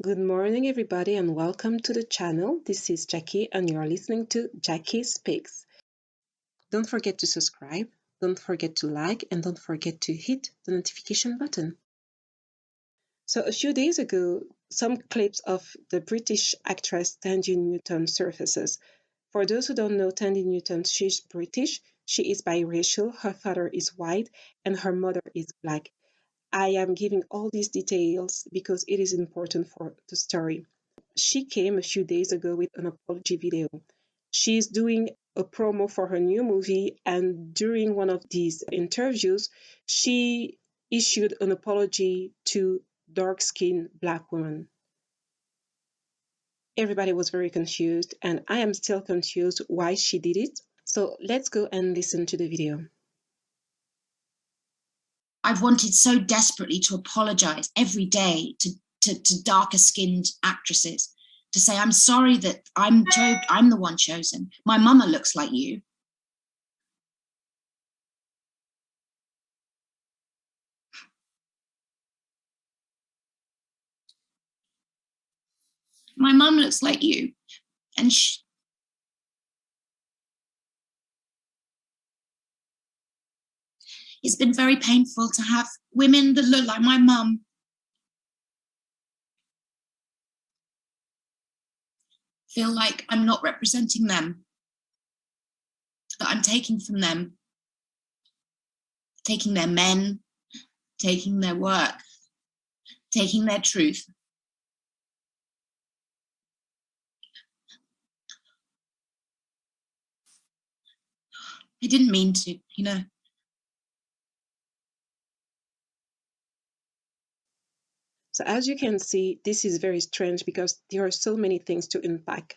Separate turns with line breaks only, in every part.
Good morning, everybody, and welcome to the channel. This is Jackie, and you're listening to Jackie Speaks. Don't forget to subscribe, don't forget to like, and don't forget to hit the notification button. So, a few days ago, some clips of the British actress Thandie Newton surfaces. For those who don't know Thandie Newton, she's British, she is biracial, her father is white, and her mother is black. I am giving all these details because it is important for the story. She came a few days ago with an apology video. She's doing a promo for her new movie, and during one of these interviews, she issued an apology to dark-skinned black women. Everybody was very confused, and I am still confused why she did it. So let's go and listen to the video.
I've wanted so desperately to apologize every day to darker skinned actresses, to say, I'm sorry that I'm the one chosen. My mama looks like you. My mum looks like you. And it's been very painful to have women that look like my mum feel like I'm not representing them, that I'm taking from them, taking their men, taking their work, taking their truth. I didn't mean to,
So as you can see, this is very strange because there are so many things to unpack.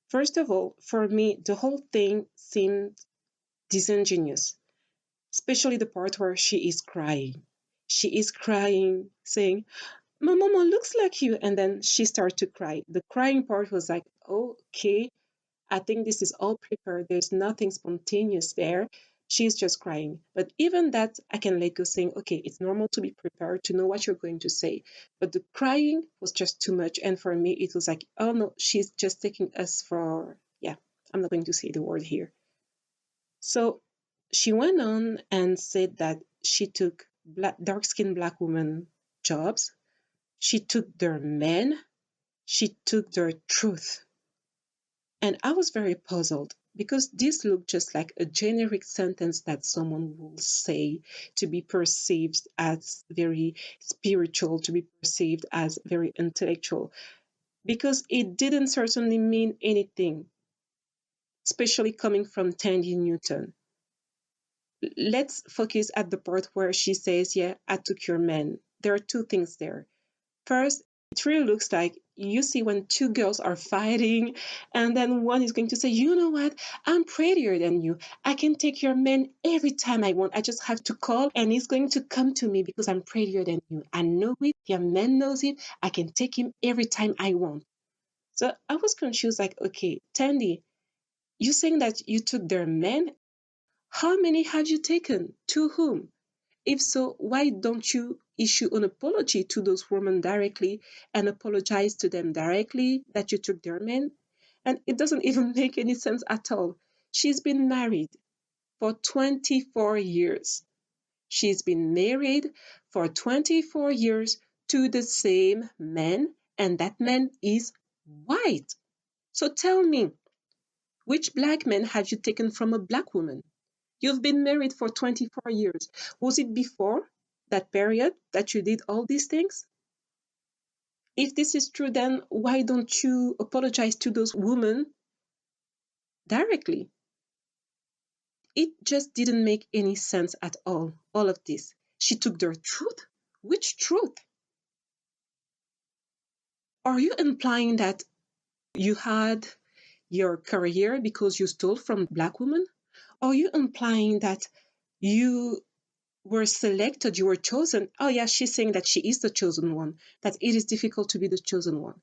First of all, for me, the whole thing seemed disingenuous, especially the part where she is crying. She is crying, saying, "My mama looks like you." And then she started to cry. The crying part was like, okay, I think this is all prepared. There's nothing spontaneous there. She's just crying. But even that, I can let go saying, okay, it's normal to be prepared to know what you're going to say. But the crying was just too much. And for me, it was like, oh no, she's just taking us for, yeah, I'm not going to say the word here. So she went on and said that she took dark-skinned black women jobs. She took their men. She took their truth. And I was very puzzled because this looked just like a generic sentence that someone will say to be perceived as very spiritual, to be perceived as very intellectual, because it didn't certainly mean anything, especially coming from Thandie Newton. Let's focus at the part where she says, yeah, I took your man. There are two things there. First, it really looks like you see when two girls are fighting, and then one is going to say, you know what, I'm prettier than you. I can take your man every time I want. I just have to call, and he's going to come to me because I'm prettier than you. I know it. Your man knows it. I can take him every time I want. So I was confused, like, okay, Thandie, you saying that you took their men? How many have you taken? To whom? If so, why don't you issue an apology to those women directly and apologize to them directly that you took their men? And it doesn't even make any sense at all. She's been married for 24 years. She's been married for 24 years to the same man, and that man is white. So tell me, which black man have you taken from a black woman? You've been married for 24 years. Was it before that period that you did all these things? If this is true, then why don't you apologize to those women directly? It just didn't make any sense at all of this. She took their truth? Which truth? Are you implying that you had your career because you stole from black women? Are you implying that you were selected, you were chosen? Oh, yeah, she's saying that she is the chosen one, that it is difficult to be the chosen one.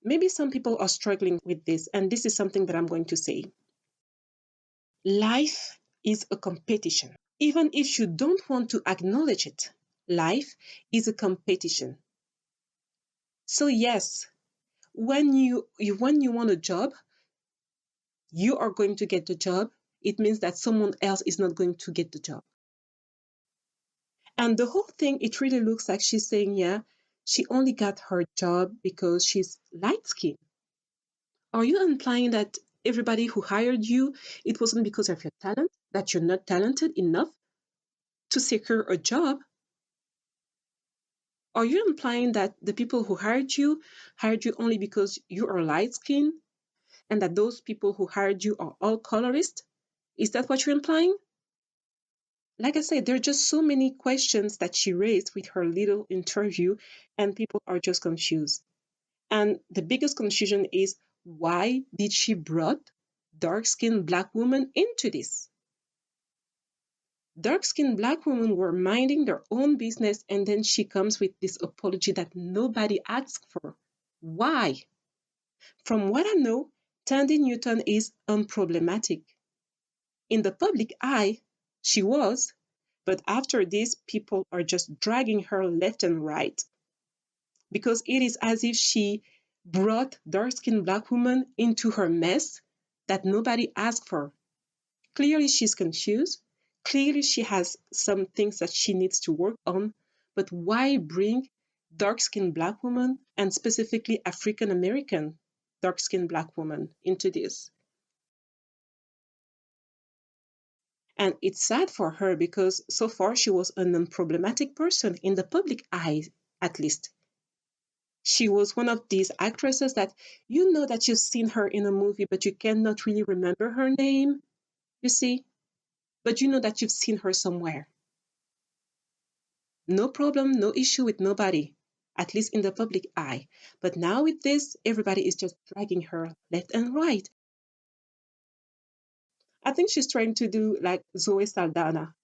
Maybe some people are struggling with this, and this is something that I'm going to say. Life is a competition. Even if you don't want to acknowledge it, life is a competition. So yes, when you want a job, you are going to get the job. It means that someone else is not going to get the job. And the whole thing, it really looks like she's saying, yeah, she only got her job because she's light skinned. Are you implying that everybody who hired you, it wasn't because of your talent, that you're not talented enough to secure a job? Are you implying that the people who hired you only because you are light skinned and that those people who hired you are all colorist? Is that what you're implying? Like I said, there are just so many questions that she raised with her little interview, and people are just confused. And the biggest confusion is, why did she brought dark-skinned black women into this? Dark-skinned black women were minding their own business, and then she comes with this apology that nobody asked for. Why? From what I know, Thandie Newton is unproblematic. In the public eye, she was, but after this, people are just dragging her left and right because it is as if she brought dark-skinned black women into her mess that nobody asked for. Clearly, she's confused. Clearly, she has some things that she needs to work on. But why bring dark-skinned black women, and specifically African American dark-skinned black women, into this? And it's sad for her because so far she was an unproblematic person in the public eye, at least. She was one of these actresses that you know that you've seen her in a movie, but you cannot really remember her name, you see? But you know that you've seen her somewhere. No problem, no issue with nobody, at least in the public eye. But now with this, everybody is just dragging her left and right. I think she's trying to do like Zoe Saldana.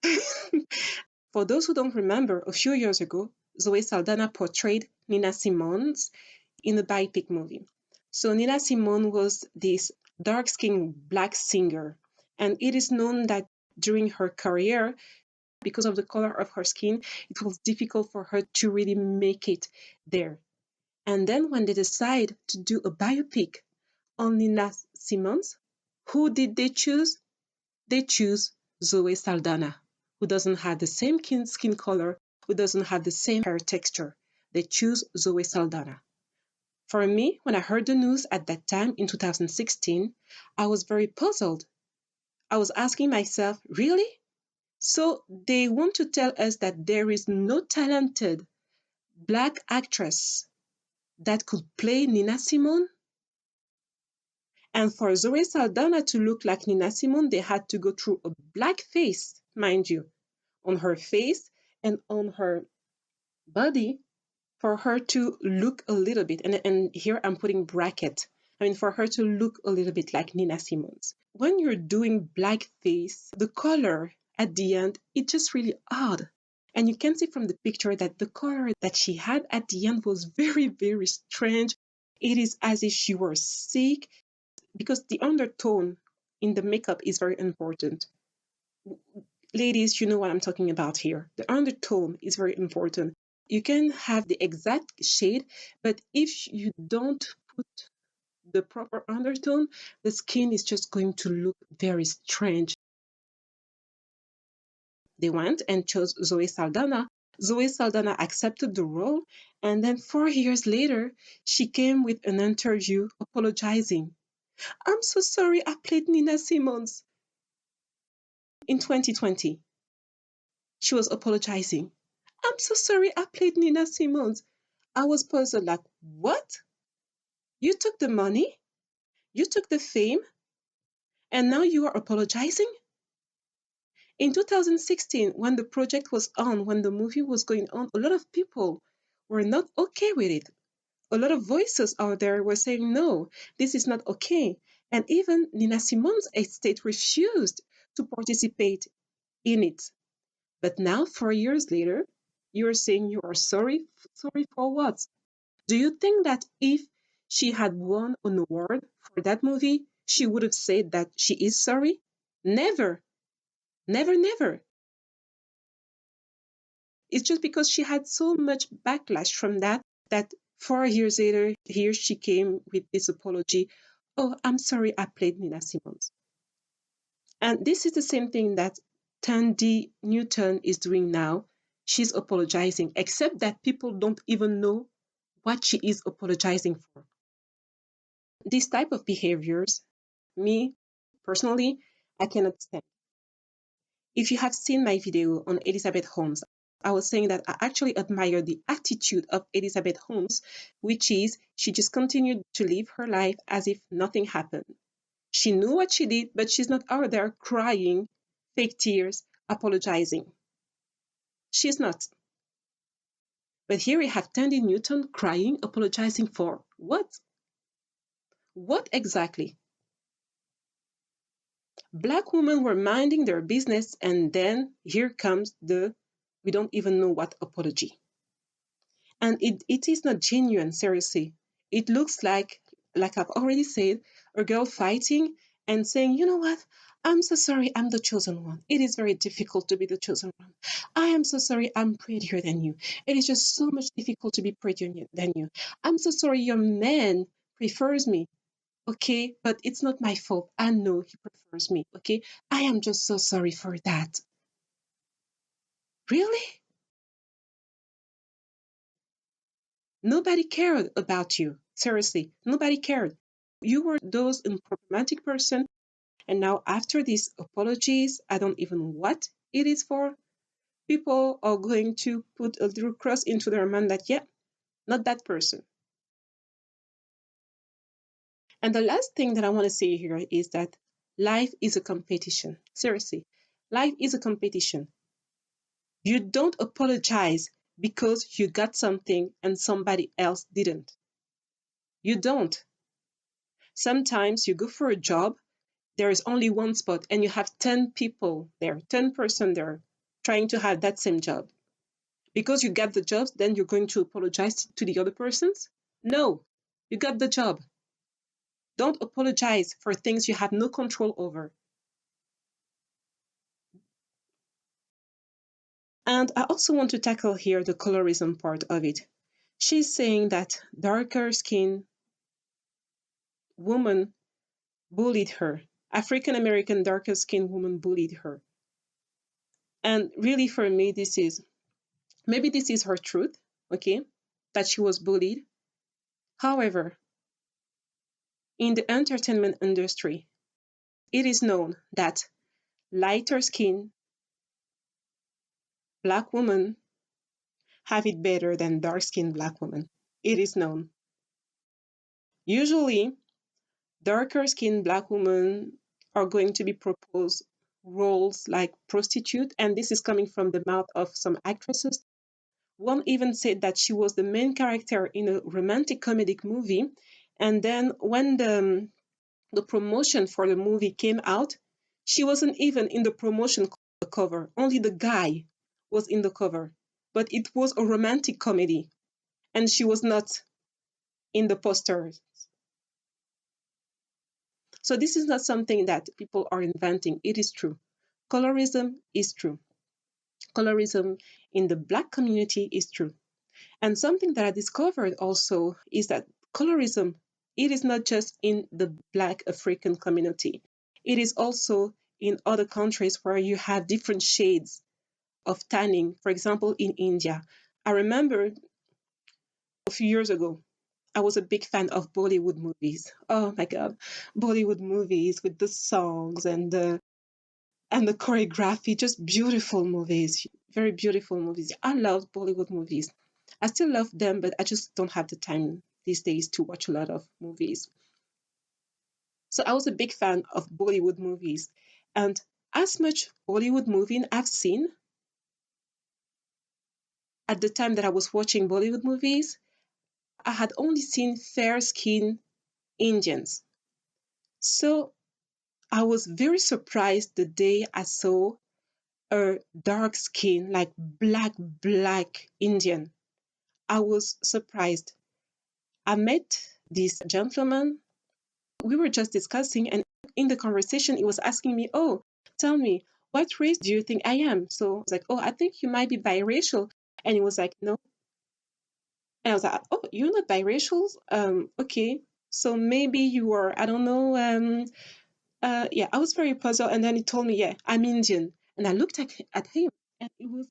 For those who don't remember, a few years ago, Zoe Saldana portrayed Nina Simone in a biopic movie. So Nina Simone was this dark-skinned black singer, and it is known that during her career, because of the color of her skin, it was difficult for her to really make it there. And then when they decide to do a biopic on Nina Simone, who did they choose? They choose Zoe Saldana, who doesn't have the same skin color, who doesn't have the same hair texture. They choose Zoe Saldana. For me, when I heard the news at that time in 2016, I was very puzzled. I was asking myself, really? So they want to tell us that there is no talented black actress that could play Nina Simone? And for Zoe Saldana to look like Nina Simone, they had to go through a black face, mind you, on her face and on her body for her to look a little bit, and here I'm putting bracket, I mean, for her to look a little bit like Nina Simone's. When you're doing blackface, the color at the end, it's just really odd. And you can see from the picture that the color that she had at the end was very, very strange. It is as if she were sick, because the undertone in the makeup is very important. Ladies, you know what I'm talking about here. The undertone is very important. You can have the exact shade, but if you don't put the proper undertone, the skin is just going to look very strange. They went and chose Zoe Saldana. Zoe Saldana accepted the role, and then 4 years later, she came with an interview apologizing. I'm so sorry I played Nina Simone in 2020. She was apologizing. I'm so sorry I played Nina Simone. I was puzzled, like, what? You took the money, you took the fame, and now you are apologizing? In 2016, when the project was on, when the movie was going on, a lot of people were not okay with it. A lot of voices out there were saying, no, this is not okay. And even Nina Simone's estate refused to participate in it. But now, 4 years later, you're saying you are sorry. Sorry for what? Do you think that if she had won an award for that movie, she would have said that she is sorry? Never, never, never. It's just because she had so much backlash from that 4 years later, here she came with this apology. Oh, I'm sorry I played Nina Simone. And this is the same thing that Thandie Newton is doing now. She's apologizing, except that people don't even know what she is apologizing for. These type of behaviors, me personally, I cannot stand. If you have seen my video on Elizabeth Holmes, I was saying that I actually admire the attitude of Elizabeth Holmes, which is she just continued to live her life as if nothing happened. She knew what she did, but she's not out there crying, fake tears, apologizing. She's not. But here we have Thandie Newton crying, apologizing for what? What exactly? Black women were minding their business, and then here comes the we don't even know what apology. And it is not genuine, seriously. It looks like I've already said, a girl fighting and saying, you know what? I'm so sorry I'm the chosen one. It is very difficult to be the chosen one. I am so sorry I'm prettier than you. It is just so much difficult to be prettier than you. I'm so sorry your man prefers me. Okay, but it's not my fault. I know he prefers me. Okay, I am just so sorry for that. Really? Nobody cared about you. Seriously, nobody cared. You were those unproblematic person, and now after these apologies, I don't even know what it is for. People are going to put a little cross into their mind that, yeah, not that person. And the last thing that I want to say here is that life is a competition. Seriously, life is a competition. You don't apologize because you got something and somebody else didn't. You don't. Sometimes you go for a job, there is only one spot and you have 10 people there, 10 person there trying to have that same job. Because you got the job, then you're going to apologize to the other persons? No, you got the job. Don't apologize for things you have no control over. And I also want to tackle here the colorism part of it. She's saying that darker skinned woman bullied her. African American darker skinned woman bullied her. And really for me, maybe this is her truth, okay, that she was bullied. However, in the entertainment industry, it is known that lighter skinned black women have it better than dark skinned black women. It is known. Usually, darker skinned black women are going to be proposed roles like prostitute, and this is coming from the mouth of some actresses. One even said that she was the main character in a romantic comedic movie, and then when the promotion for the movie came out, she wasn't even in the promotion cover. Only the guy was in the cover, but it was a romantic comedy, and she was not in the posters. So this is not something that people are inventing. It is true. Colorism is true. Colorism in the Black community is true. And something that I discovered also is that colorism, it is not just in the Black African community. It is also in other countries where you have different shades of tanning. For example, in India. I remember a few years ago, I was a big fan of Bollywood movies. Oh my God, Bollywood movies with the songs and the choreography, just beautiful movies, very beautiful movies. I love Bollywood movies. I still love them, but I just don't have the time these days to watch a lot of movies. So I was a big fan of Bollywood movies. And as much Bollywood movie I've seen at the time that I was watching Bollywood movies, I had only seen fair-skinned Indians. So I was very surprised the day I saw a dark skin, like black Indian. I was surprised. I met this gentleman. We were just discussing, and in the conversation, he was asking me, oh, tell me, what race do you think I am? So I was like, oh, I think you might be biracial. And he was like, no, And I was like, oh, you're not biracial? Okay. So maybe you are, I don't know. Yeah, I was very puzzled. And then he told me, yeah, I'm Indian. And I looked at him, and it was,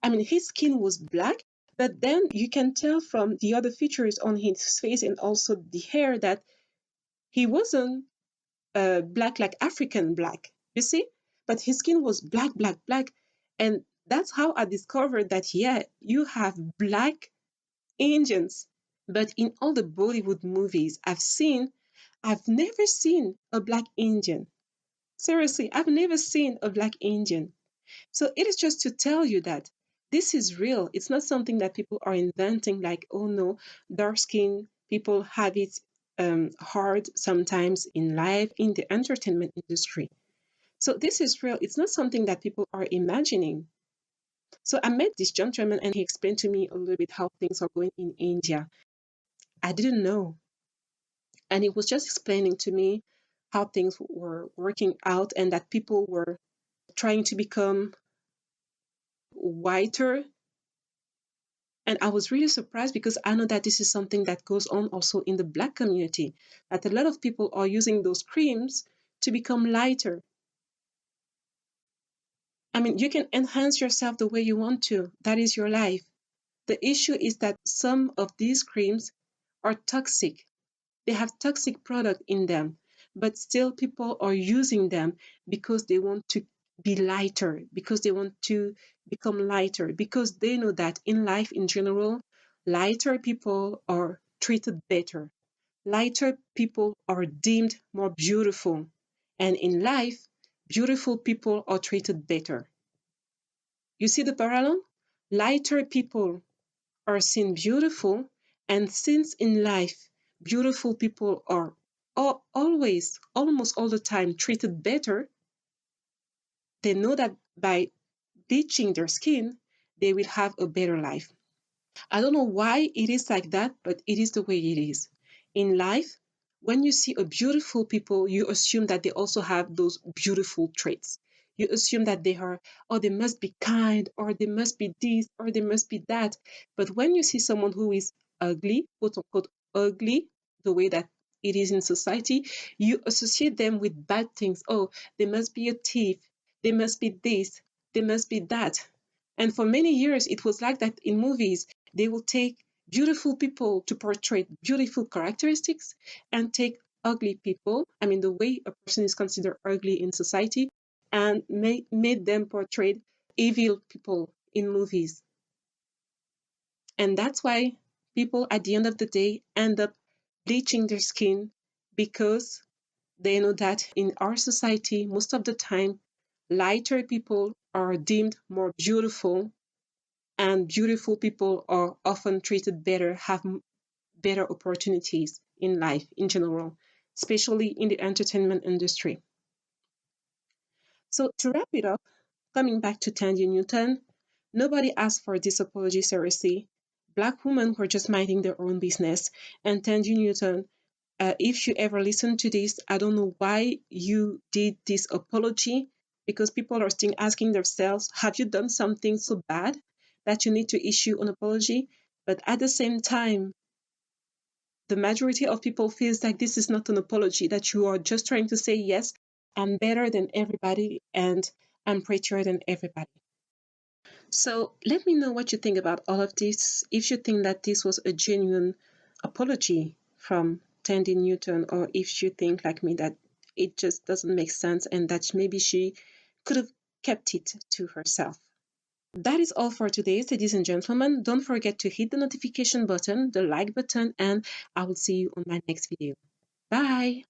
I mean, his skin was black, but then you can tell from the other features on his face and also the hair that he wasn't black like African black, you see? But his skin was black, black, black. And that's how I discovered that, yeah, you have black Indians. But in all the Bollywood movies I've never seen a black Indian. Seriously, I've never seen a black Indian. So it is just to tell you that this is real. It's not something that people are inventing, like, oh no, dark skin people have it hard sometimes in life, in the entertainment industry. So this is real. It's not something that people are imagining. So I met this gentleman and he explained to me a little bit how things are going in India. I didn't know. And he was just explaining to me how things were working out and that people were trying to become whiter. And I was really surprised because I know that this is something that goes on also in the black community, that a lot of people are using those creams to become lighter. I mean, you can enhance yourself the way you want to. That is your life. The issue is that some of these creams are toxic. They have toxic product in them, but still people are using them because they want to be lighter, because they want to become lighter, because they know that in life in general, lighter people are treated better. Lighter people are deemed more beautiful. And in life, beautiful people are treated better. You see the parallel? Lighter people are seen beautiful, and since in life beautiful people are always, almost all the time, treated better, they know that by bleaching their skin, they will have a better life. I don't know why it is like that, but it is the way it is. In life, when you see a beautiful people, you assume that they also have those beautiful traits. You assume that they are, oh, they must be kind, or they must be this, or they must be that. But when you see someone who is ugly, quote unquote, ugly, the way that it is in society, you associate them with bad things. Oh, they must be a thief. They must be this. They must be that. And for many years, it was like that in movies. They will take beautiful people to portray beautiful characteristics and take ugly people, I mean, the way a person is considered ugly in society, and made them portray evil people in movies. And that's why people at the end of the day end up bleaching their skin because they know that in our society, most of the time, lighter people are deemed more beautiful, and beautiful people are often treated better, have better opportunities in life in general, especially in the entertainment industry. So to wrap it up, coming back to Thandie Newton, nobody asked for this apology seriously. Black women were just minding their own business. And Thandie Newton, if you ever listen to this, I don't know why you did this apology, because people are still asking themselves, have you done something so bad that you need to issue an apology? But at the same time, the majority of people feels like this is not an apology, that you are just trying to say, yes, I'm better than everybody and I'm prettier than everybody. So let me know what you think about all of this. If you think that this was a genuine apology from Thandie Newton, or if you think like me that it just doesn't make sense and that maybe she could have kept it to herself. That is all for today, ladies and gentlemen. Don't forget to hit the notification button, the like button, and I will see you on my next video. Bye.